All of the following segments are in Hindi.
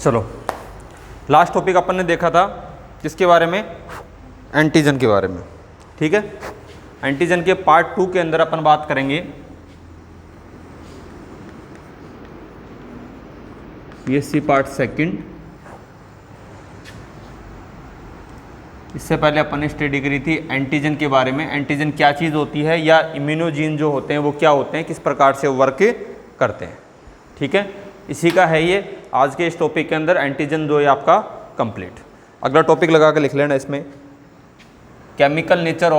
चलो लास्ट टॉपिक अपन ने देखा था किसके बारे में, एंटीजन के बारे में। ठीक है, एंटीजन के पार्ट 2 के अंदर अपन बात करेंगे पीएससी पार्ट 2। इससे पहले अपन ने स्टडी करी थी एंटीजन के बारे में, एंटीजन क्या चीज़ होती है या इम्यूनोजीन जो होते हैं वो क्या होते हैं, किस प्रकार से वर्क करते हैं। ठीक है, इसी का है ये आज के इस टॉपिक के अंदर एंटीजन जो है आपका कंप्लीट। अगला टॉपिक लगा के लिख लेना इसमें, chemical nature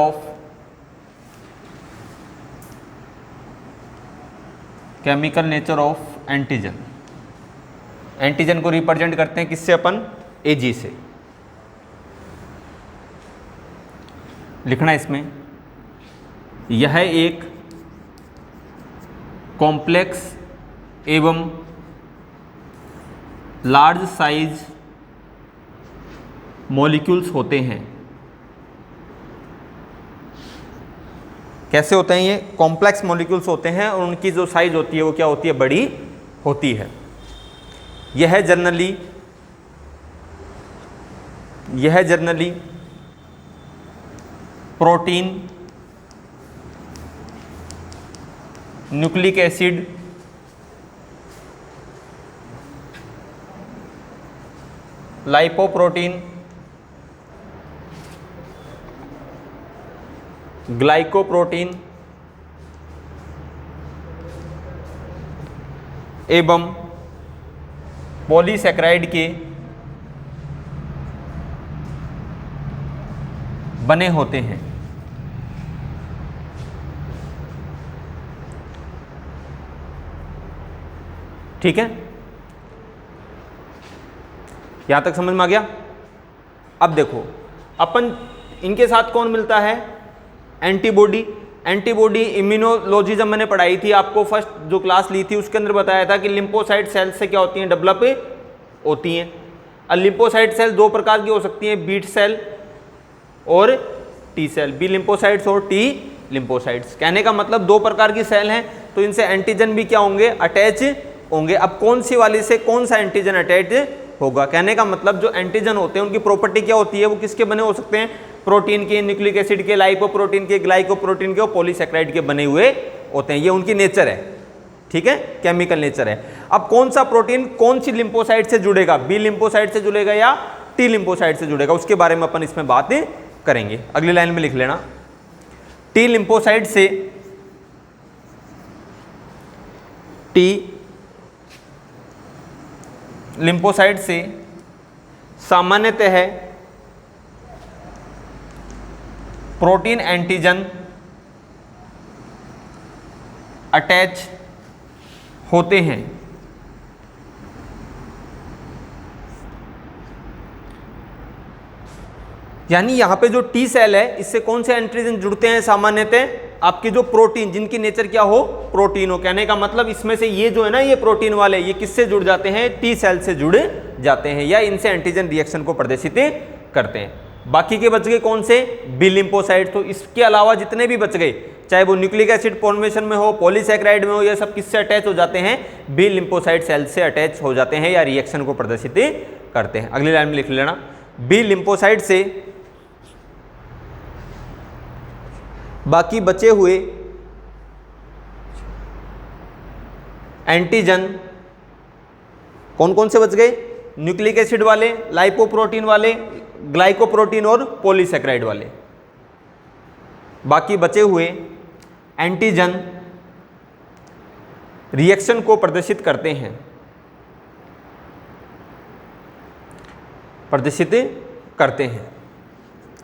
of antigen. Antigen को रिप्रेजेंट करते हैं किससे अपन, एजी से। लिखना इसमें, यह एक कॉम्प्लेक्स एवं लार्ज साइज मॉलिक्यूल्स होते हैं। कैसे होते हैं ये, कॉम्प्लेक्स मॉलिक्यूल्स होते हैं और उनकी जो साइज होती है वो क्या होती है, बड़ी होती है। यह generally protein, nucleic acid, lipoprotein, glycoprotein एवं पॉलीसैकेराइड के बने होते हैं। ठीक है, यहां तक समझ में आ गया। अब देखो अपन इनके साथ कौन मिलता है, एंटीबॉडी। एंटीबॉडी इम्यूनोलॉजी जब मैंने पढ़ाई थी आपको, फर्स्ट जो क्लास ली थी उसके अंदर बताया था कि लिम्फोसाइट सेल से क्या होती हैं, डेवलप होती हैं। अब लिम्फोसाइट सेल दो प्रकार की हो सकती हैं, बीट सेल और टी सेल, बी लिम्फोसाइट्स और टी लिम्फोसाइट्स। कहने का मतलब दो प्रकार की सेल हैं, तो इनसे एंटीजन भी क्या होंगे, अटैच होंगे। अब कौन सी वाली से कौन सा एंटीजन अटैच होगा, कहने का मतलब जो एंटीजन होते हैं उनकी प्रॉपर्टी क्या होती है, वो किसके बने हो सकते हैं, प्रोटीन के, न्यूक्लिक एसिड के, लाइपोप्रोटीन के, ग्लाइकोप्रोटीन के और पॉलीसैकेराइड के बने हुए होते हैं। ये उनकी नेचर है। ठीक है, केमिकल नेचर है। अब कौन सा प्रोटीन कौन सी लिम्फोसाइट से जुड़ेगा, बी लिम्फोसाइट से जुड़ेगा या टी लिम्फोसाइट से जुड़ेगा, उसके बारे में अपन इसमें बात करेंगे। अगली लाइन में लिख लेना, टी लिम्फोसाइट से सामान्यतः प्रोटीन एंटीजन अटैच होते हैं। यानी यहां पे जो टी सेल है इससे कौन से एंटीजन जुड़ते हैं, सामान्यतः आपकी जो प्रोटीन, जिनकी नेचर क्या हो, प्रोटीन हो। कहने का मतलब इसमें से ये जो है ना, ये प्रोटीन वाले, ये किससे जुड़ जाते हैं, टी सेल से जुड़ जाते हैं या इनसे एंटीजन रिएक्शन को प्रदर्शित करते हैं। बाकी के बच गए कौन से, बी लिम्फोसाइट। तो इसके अलावा जितने भी बच गए, चाहे वो न्यूक्लिक एसिड फॉर्मेशन में हो, पॉलीसैकेराइड में हो, ये सब किससे अटैच हो जाते हैं, बी लिम्फोसाइट सेल से अटैच हो जाते हैं या रिएक्शन को प्रदर्शित करते हैं। अगली लाइन में लिख लेना, बी लिम्फोसाइट से बाकी बचे हुए एंटीजन कौन कौन से बच गए, न्यूक्लिक एसिड वाले, लाइपोप्रोटीन वाले, ग्लाइकोप्रोटीन और पॉलीसैकेराइड वाले। बाकी बचे हुए एंटीजन रिएक्शन को प्रदर्शित करते हैं।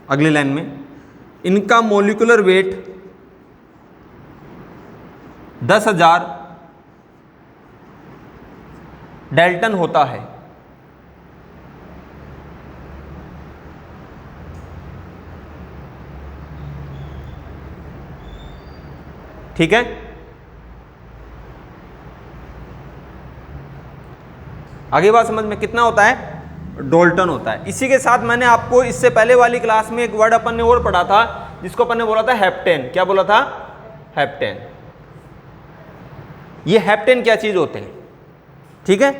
अगली लाइन में, इनका मॉलिक्यूलर वेट 10,000 डाल्टन होता है। ठीक है, आगे बात समझ में, कितना होता है, डाल्टन होता है। इसी के साथ मैंने आपको इससे पहले वाली क्लास में एक वर्ड अपन ने और पढ़ा था, जिसको अपन ने बोला था हेप्टेन। क्या बोला था, हेप्टेन। ये हेप्टेन क्या चीज होते हैं, ठीक है।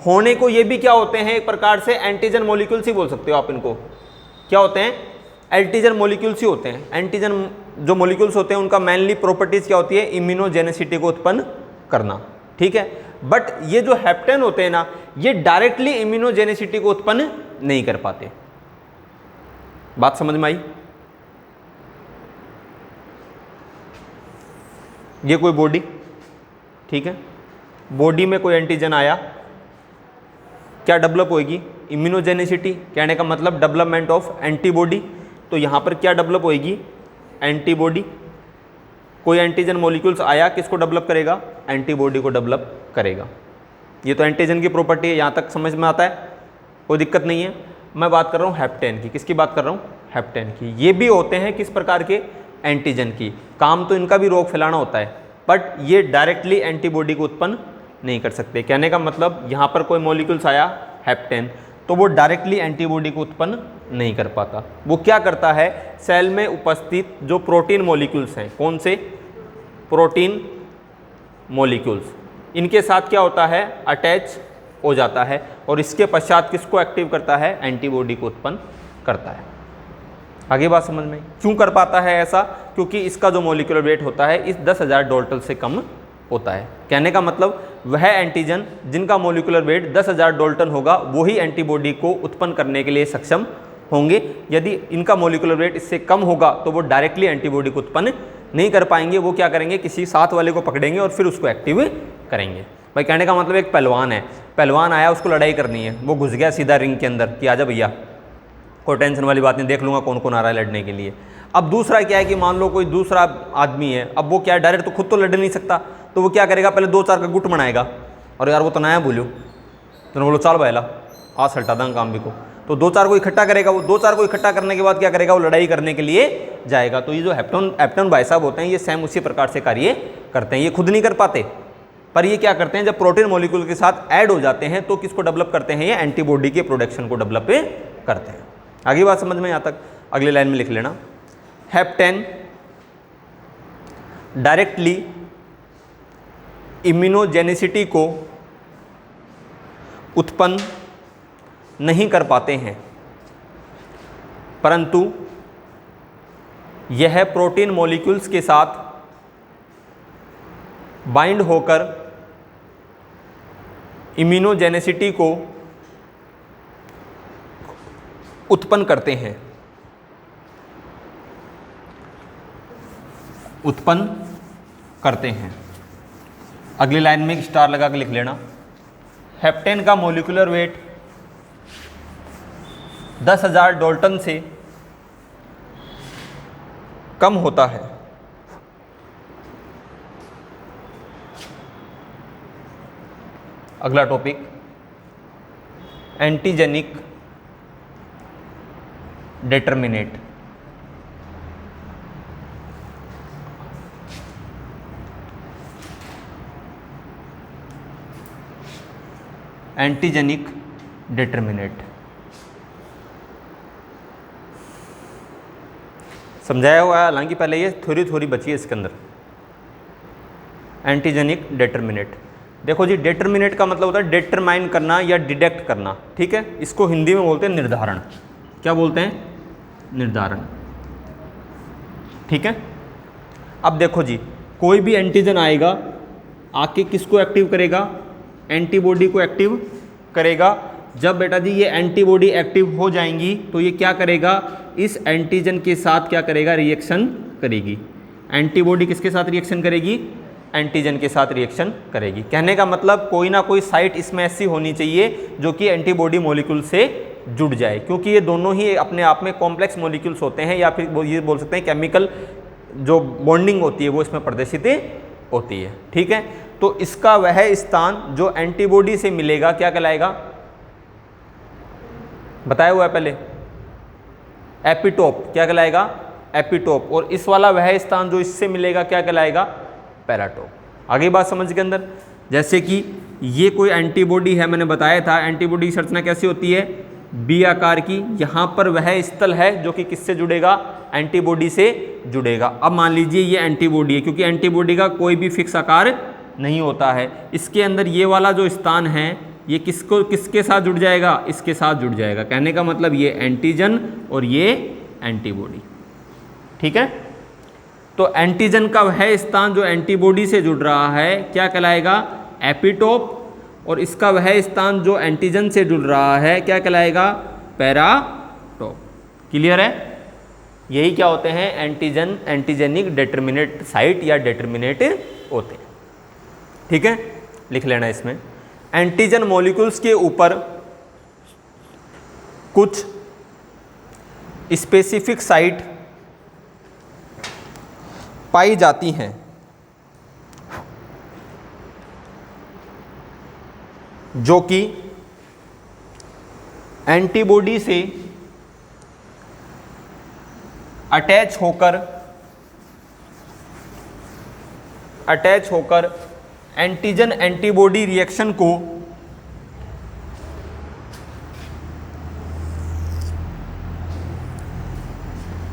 होने को ये भी क्या होते हैं, एक प्रकार से एंटीजन मॉलिक्यूल्स ही बोल सकते हो आप इनको। क्या होते हैं? एंटीजन मॉलिक्यूल्स ही होते हैं। एंटीजन जो मॉलिक्यूल्स होते हैं उनका मेनली प्रॉपर्टीज क्या होती है? इम्यूनोजेनेसिटी को उत्पन्न करना, ठीक है। बट ये जो हेप्टेन होते हैं ना, ये डायरेक्टली इम्यूनोजेनेसिटी को उत्पन्न नहीं कर पाते। बात समझ में आई? ये कोई बॉडी, ठीक है, बॉडी में कोई एंटीजन आया, क्या डेवलप होगी? इम्यूनोजेनेसिटी, कहने का मतलब डेवलपमेंट ऑफ एंटीबॉडी। तो यहाँ पर क्या डेवलप होगी? एंटीबॉडी। कोई एंटीजन मॉलिक्यूल्स आया, किसको डेवलप करेगा? एंटीबॉडी को डेवलप करेगा। ये तो एंटीजन की प्रॉपर्टी है, यहाँ तक समझ में आता है, कोई दिक्कत नहीं है। मैं बात कर रहा हूँ हेप्टेन की। किसकी बात कर रहा हूँ? हेप्टेन की। ये भी होते हैं किस प्रकार के? एंटीजन की। काम तो इनका भी रोग फैलाना होता है, बट ये डायरेक्टली एंटीबॉडी को उत्पन्न नहीं कर सकते। कहने का मतलब यहाँ पर कोई मॉलिक्यूल्स आया हेप्टेन, तो वो डायरेक्टली एंटीबॉडी को उत्पन्न नहीं कर पाता। वो क्या करता है? सेल में उपस्थित जो प्रोटीन मॉलिक्यूल्स हैं, कौन से? प्रोटीन मॉलिक्यूल्स, इनके साथ क्या होता है? अटैच हो जाता है, और इसके पश्चात किसको एक्टिव करता है? एंटीबॉडी को उत्पन्न करता है। आगे बात समझ में? क्यों कर पाता है ऐसा? क्योंकि इसका जो मॉलिक्यूलर वेट होता है इस 10,000 डाल्टन से कम होता है। कहने का मतलब वह एंटीजन जिनका मॉलिक्यूलर वेट 10,000 डाल्टन होगा वही एंटीबॉडी को उत्पन्न करने के लिए सक्षम होंगे। यदि इनका मॉलिक्यूलर वेट इससे कम होगा तो वो डायरेक्टली एंटीबॉडी को उत्पन्न नहीं कर पाएंगे। वो क्या करेंगे? किसी साथ वाले को पकड़ेंगे और फिर उसको एक्टिव करेंगे। भाई कहने का मतलब एक पहलवान है, पहलवान आया, उसको लड़ाई करनी है, वो घुस गया सीधा रिंग के अंदर कि आजा भैया, कोई टेंशन वाली बात नहीं, देख लूँगा कौन कौन आ रहा है लड़ने के लिए। अब दूसरा क्या है कि मान लो कोई दूसरा आदमी है, अब वो क्या है, डायरेक्ट तो खुद तो लड़ नहीं सकता, तो वो क्या करेगा? पहले 2-4 का गुट बनाएगा, और यार वो तो नया बोलो, तो बोलो चल भाईला आज सल्टा देंगे काम भी को, तो 2-4 को इकट्ठा करेगा। वो 2-4 को इकट्ठा करने के बाद क्या करेगा? वो लड़ाई करने के लिए जाएगा। तो ये जो हेप्टेन भाई साहब होते हैं, ये सेम उसी प्रकार से कार्य करते हैं। ये खुद नहीं कर पाते, पर ये क्या करते हैं? जब प्रोटीन मॉलिक्यूल के साथ ऐड हो जाते हैं तो किसको डेवलप करते हैं? ये एंटीबॉडी के प्रोडक्शन को डेवलप करते हैं। आगे बात समझ में? यहाँ तक अगले लाइन में लिख लेना। हेप्टेन डायरेक्टली इम्यूनोजेनिसिटी को उत्पन्न नहीं कर पाते हैं, परंतु यह प्रोटीन मॉलिक्यूल्स के साथ बाइंड होकर इम्यूनोजेनेसिटी को उत्पन्न करते हैं, उत्पन्न करते हैं। अगली लाइन में एक स्टार लगा के लिख लेना। हेप्टेन का मॉलिक्यूलर वेट 10,000 डाल्टन से कम होता है। अगला topic antigenic determinate. Antigenic determinate समझाया हुआ है, हालांकि पहले ये थोड़ी बची है इसके अंदर। एंटीजेनिक डिटर्मिनेट, देखो जी, डिटर्मिनेट का मतलब होता है डिटरमाइन करना या डिटेक्ट करना, ठीक है। इसको हिंदी में बोलते हैं निर्धारण। क्या बोलते हैं? निर्धारण, ठीक है। अब देखो जी, कोई भी एंटीजन आएगा, आके किसको एक्टिव करेगा? एंटीबॉडी को एक्टिव करेगा। जब बेटा जी ये एंटीबॉडी एक्टिव हो जाएंगी तो ये क्या करेगा? इस एंटीजन के साथ क्या करेगा? रिएक्शन करेगी। एंटीबॉडी किसके साथ रिएक्शन करेगी? एंटीजन के साथ रिएक्शन करेगी। कहने का मतलब कोई ना कोई साइट इसमें ऐसी होनी चाहिए जो कि एंटीबॉडी मॉलिक्यूल से जुड़ जाए, क्योंकि ये दोनों ही अपने आप में कॉम्प्लेक्स मॉलिक्यूल्स होते हैं, या फिर ये बोल सकते हैं केमिकल जो बॉन्डिंग होती है वो इसमें प्रदर्शित होती है, ठीक है। तो इसका वह स्थान जो एंटीबॉडी से मिलेगा क्या कहलाएगा? बताया हुआ है पहले, एपिटोप। क्या कहलाएगा? एपिटोप। और इस वाला वह स्थान जो इससे मिलेगा क्या कहलाएगा? पैराटोप। आगे बात समझ के अंदर, जैसे कि ये कोई एंटीबॉडी है, मैंने बताया था एंटीबॉडी की संरचना कैसी होती है? बी आकार की। यहाँ पर वह स्थल है जो कि किससे जुड़ेगा? एंटीबॉडी से जुड़ेगा। अब मान लीजिए ये एंटीबॉडी है, क्योंकि एंटीबॉडी का कोई भी फिक्स आकार नहीं होता है। इसके अंदर ये वाला जो स्थान है ये किसके साथ जुड़ जाएगा, इसके साथ जुड़ जाएगा। कहने का मतलब ये एंटीजन और ये एंटीबॉडी, ठीक है। तो एंटीजन का वह स्थान जो एंटीबॉडी से जुड़ रहा है क्या कहलाएगा, एपिटोप, और इसका वह स्थान जो एंटीजन से जुड़ रहा है क्या कहलाएगा, पैराटोप। क्लियर है। यही क्या होते हैं, एंटीजेनिक डिटर्मिनेट साइट या डिटर्मिनेट होते हैं, ठीक है। लिख लेना इसमें, एंटीजन मॉलिक्यूल्स के ऊपर कुछ स्पेसिफिक साइट पाई जाती हैं जो कि एंटीबॉडी से अटैच होकर एंटीजन एंटीबॉडी रिएक्शन को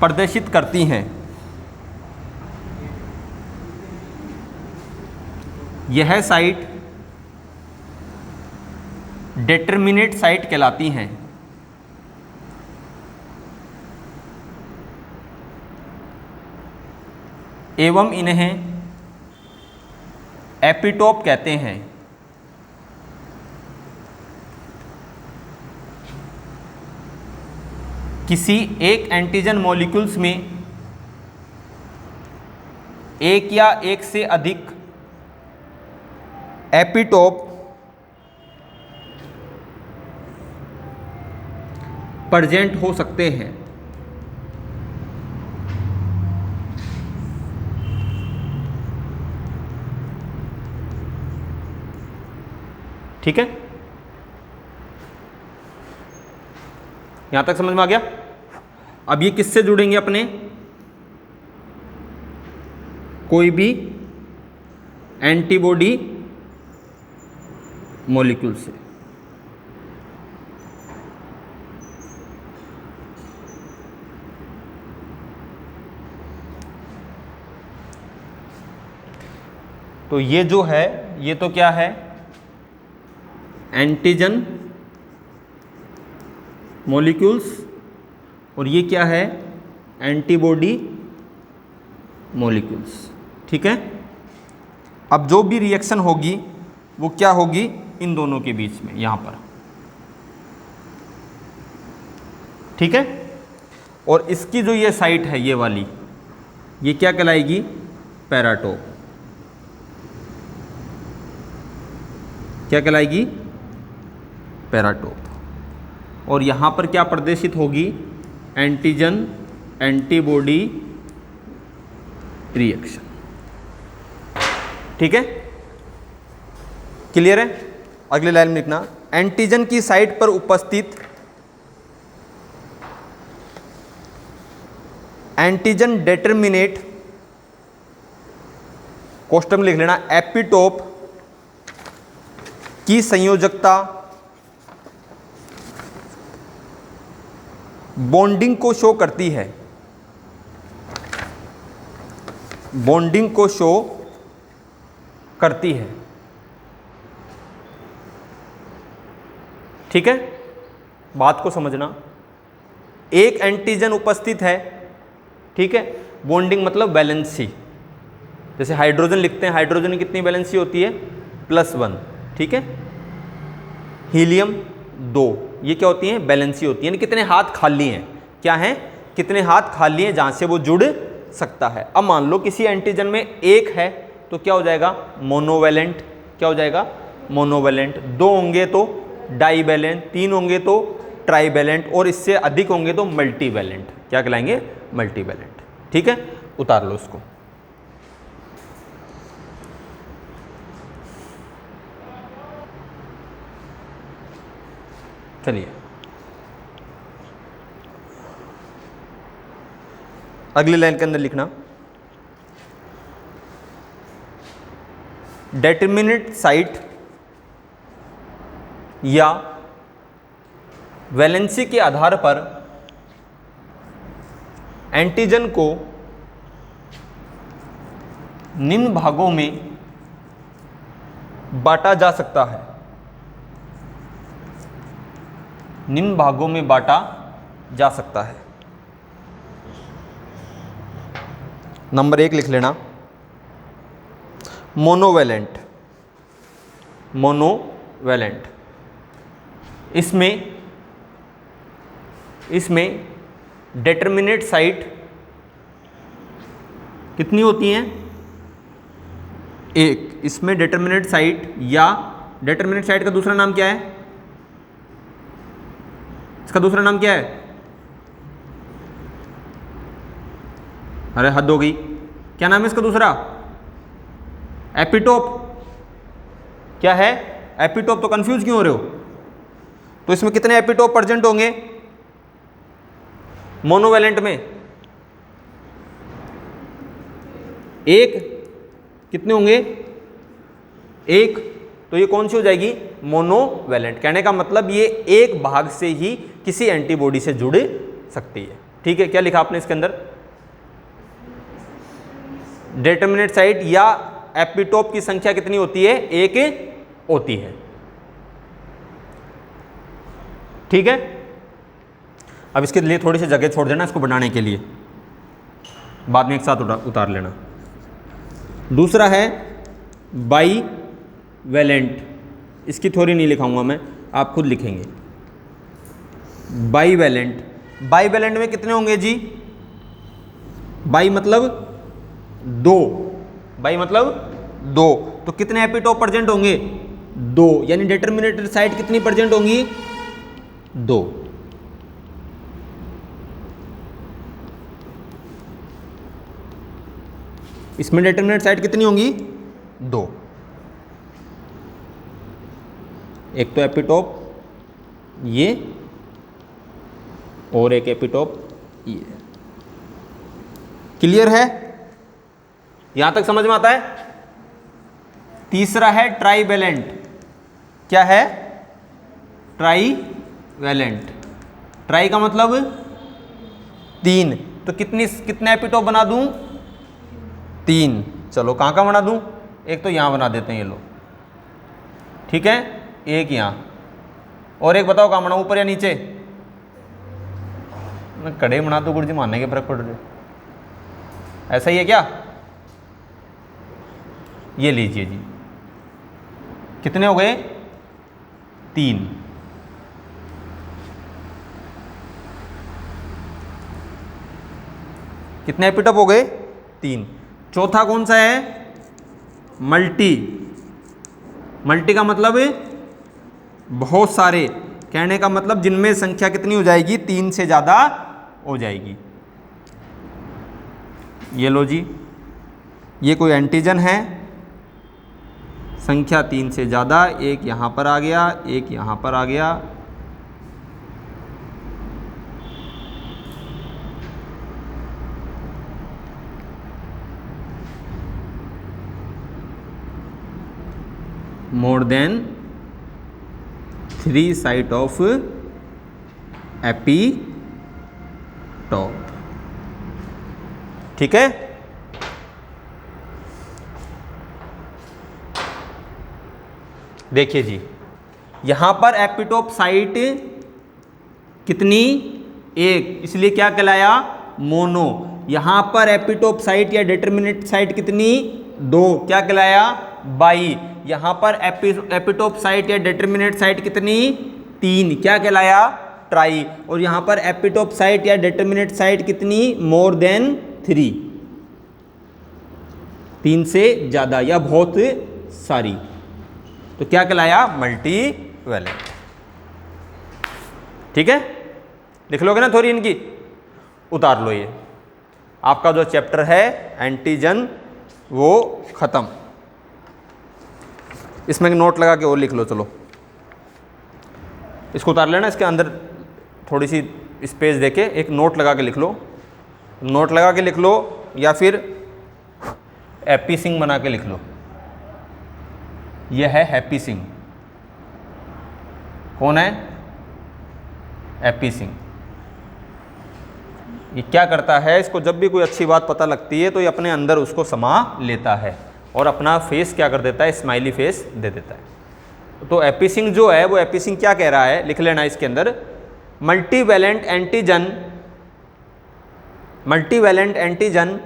प्रदर्शित करती हैं। यह साइट डिटर्मिनेट साइट कहलाती हैं। एवं इन्हें एपिटोप कहते हैं। किसी एक एंटीजन मॉलिक्यूल्स में एक या एक से अधिक एपिटोप प्रेजेंट हो सकते हैं। ठीक है, यहां तक समझ में आ गया। अब ये किससे जुड़ेंगे अपने, कोई भी एंटीबॉडी मॉलिक्यूल से। तो ये जो है ये तो क्या है, एंटीजन मॉलिक्यूल्स, और ये क्या है, एंटीबॉडी मॉलिक्यूल्स। ठीक है, अब जो भी रिएक्शन होगी वो क्या होगी, इन दोनों के बीच में यहां पर। ठीक है, और इसकी जो ये साइट है ये वाली, ये क्या कहलाएगी, पैराटोप। क्या कहलाएगी, पैराटोप। और यहां पर क्या प्रदर्शित होगी, एंटीजन एंटीबॉडी रिएक्शन। ठीक है, क्लियर है। अगले लाइन में लिखना, एंटीजन की साइट पर उपस्थित एंटीजन डिटरमिनेट, कोष्टक में लिख लेना, एपिटोप की संयोजकता बॉन्डिंग को शो करती है। बॉन्डिंग को शो करती है। ठीक है, बात को समझना। एक एंटीजन उपस्थित है, ठीक है, बॉन्डिंग मतलब वैलेंसी। जैसे हाइड्रोजन लिखते हैं, हाइड्रोजन की कितनी वैलेंसी होती है, +1। ठीक है, हीलियम 2, ये क्या होती है, वैलेंसी होती है, यानी कितने हाथ खाली हैं, क्या हैं, कितने हाथ खाली हैं जहां से वो जुड़ सकता है। अब मान लो किसी एंटीजन में एक है तो क्या हो जाएगा, मोनोवैलेंट। क्या हो जाएगा, मोनोवैलेंट। 2 होंगे तो डाईवैलेंट, 3 होंगे तो ट्राईवैलेंट, और इससे अधिक होंगे तो मल्टीवैलेंट। क्या कहलाएंगे, मल्टीवैलेंट। ठीक है, उतार लो उसको। चलिए अगली लाइन के अंदर लिखना, डिटरमिनेट साइट या वैलेंसी के आधार पर एंटीजन को निम्न भागों में बांटा जा सकता है। निम्न भागों में बांटा जा सकता है। नंबर 1 लिख लेना, मोनोवैलेंट। मोनोवैलेंट इसमें डिटरमिनेट साइट कितनी होती हैं? एक। इसमें डिटरमिनेट साइट, या डिटरमिनेट साइट का दूसरा नाम क्या है? इसका दूसरा नाम क्या है? अरे हद हो गई, क्या नाम है इसका दूसरा? एपिटोप। क्या है? एपिटोप। तो कंफ्यूज क्यों हो रहे हो? तो इसमें कितने एपिटोप प्रेजेंट होंगे मोनोवैलेंट में? एक। कितने होंगे? एक। तो ये कौन सी हो जाएगी? मोनोवैलेंट। कहने का मतलब ये एक भाग से ही किसी एंटीबॉडी से जुड़ सकती है। ठीक है, क्या लिखा आपने इसके अंदर? डिटरमिनेट साइट या एपिटोप की संख्या कितनी होती है? एक होती है। ठीक है, अब इसके लिए थोड़ी सी जगह छोड़ देना इसको बनाने के लिए, बाद में एक साथ उतार लेना। दूसरा है बाई वैलेंट। इसकी थ्योरी नहीं लिखाऊंगा मैं, आप खुद लिखेंगे। By valent. बाई वैलेंट में कितने होंगे जी? बाई मतलब दो। बाई मतलब दो। तो कितने एपिटोप प्रेजेंट होंगे? दो। यानी डिटरमिनेटेड साइट कितनी प्रेजेंट होंगी? दो। इसमें डिटरमिनेट साइट कितनी होंगी? दो। एक तो एपिटोप ये, और एक एपिटोप ये। क्लियर है? यहां तक समझ में आता है? तीसरा है ट्राईवैलेंट। क्या है? ट्राईवैलेंट। ट्राई का मतलब 3। तो कितने एपिटोप बना दूं? 3। चलो कहां का बना दूं? एक तो यहां बना देते हैं, ये लो। ठीक है, एक यहां, और एक बताओ कहां बना, ऊपर या नीचे? मैं कड़े बना तो गुरुजी मानने के फर्क पड़ रहे। ऐसा ही है क्या? ये लीजिए जी, कितने हो गए? 3। कितने एपिटोप हो गए? 3। चौथा कौन सा है? मल्टी। मल्टी का मतलब बहुत सारे। कहने का मतलब जिनमें संख्या कितनी हो जाएगी? 3 से ज़्यादा हो जाएगी। ये लो जी, ये कोई एंटीजन है, संख्या 3 से ज़्यादा। एक यहाँ पर आ गया, एक यहाँ पर आ गया। More than 3 site of epitope. ठीक है, देखिए जी, यहां पर एपिटोप साइट कितनी? एक, इसलिए क्या कहलाया? मोनो। यहां पर एपिटोप साइट या डिटरमिनेट साइट कितनी? 2, क्या कहलाया? बाई। यहां पर एपिटोप साइट या डिटरमिनेट साइट कितनी? 3, क्या कहलाया? ट्राई। और यहां पर एपिटोप साइट या डिटरमिनेट साइट कितनी? मोर देन 3, 3 से ज्यादा या बहुत सारी। तो क्या कहलाया? मल्टीवैलेंट। ठीक है, लिख लोगे ना थोड़ी इनकी? उतार लो। ये आपका जो चैप्टर है एंटीजन वो खत्म। इसमें एक नोट लगा के और लिख लो। चलो इसको उतार लेना, इसके अंदर थोड़ी सी स्पेस देके एक नोट लगा के लिख लो। नोट लगा के लिख लो, या फिर हैप्पी सिंह बना के लिख लो। यह है हैप्पी सिंह। कौन है? हैप्पी सिंह। ये क्या करता है? इसको जब भी कोई अच्छी बात पता लगती है तो ये अपने अंदर उसको समा लेता है और अपना फेस क्या कर देता है? स्माइली फेस दे देता है। तो एपिसिंग जो है वो एपिसिंग क्या कह रहा है, लिख लेना इसके अंदर, मल्टीवैलेंट एंटीजन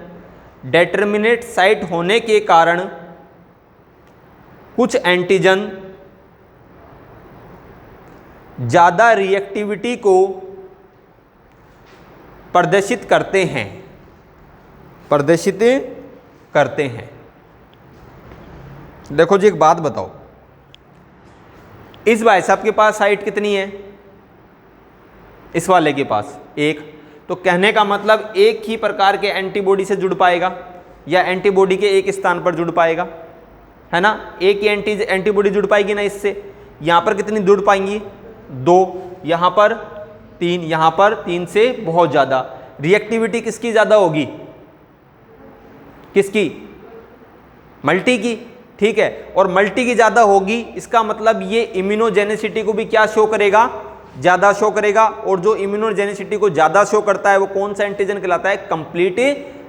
डेटर्मिनेट साइट होने के कारण कुछ एंटीजन ज़्यादा रिएक्टिविटी को प्रदर्शित करते हैं। देखो जी एक बात बताओ, इस भाई साहब के पास साइट कितनी है, इस वाले के पास एक, तो कहने का मतलब एक ही प्रकार के एंटीबॉडी से जुड़ पाएगा या एंटीबॉडी के एक स्थान पर जुड़ पाएगा, है ना, एक ही एंटीबॉडी जुड़ पाएगी ना इससे। यहाँ पर कितनी जुड़ पाएंगी, 2, यहाँ पर 3, यहाँ पर 3 से बहुत ज़्यादा। रिएक्टिविटी किसकी ज़्यादा होगी, किसकी, मल्टी की, ठीक है, और मल्टी की ज़्यादा होगी, इसका मतलब ये इम्यूनोजेनिसिटी को भी क्या शो करेगा, ज़्यादा शो करेगा। और जो इम्यूनोजेनिसिटी को ज़्यादा शो करता है वो कौन सा एंटीजन कहलाता है, complete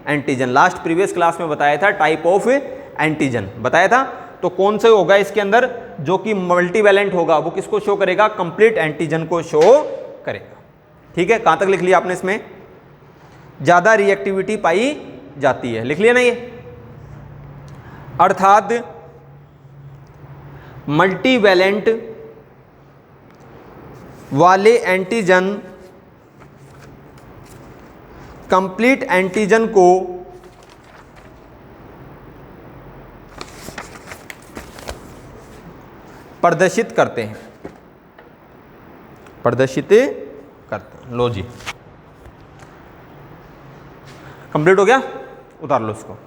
antigen. Last previous class में बताया था टाइप ऑफ एंटीजन बताया था। तो कौन सा होगा इसके अंदर, जो कि मल्टीवैलेंट होगा वो किसको शो करेगा, कंप्लीट एंटीजन को शो करेगा। ठीक है, कहाँ तक लिख लिया आपने, इसमें ज़्यादा रिएक्टिविटी पाई जाती है, लिख लिया ना ये। अर्थात मल्टीवैलेंट वाले एंटीजन कंप्लीट एंटीजन को प्रदर्शित करते हैं। लो जी, कंप्लीट हो गया, उतार लो इसको।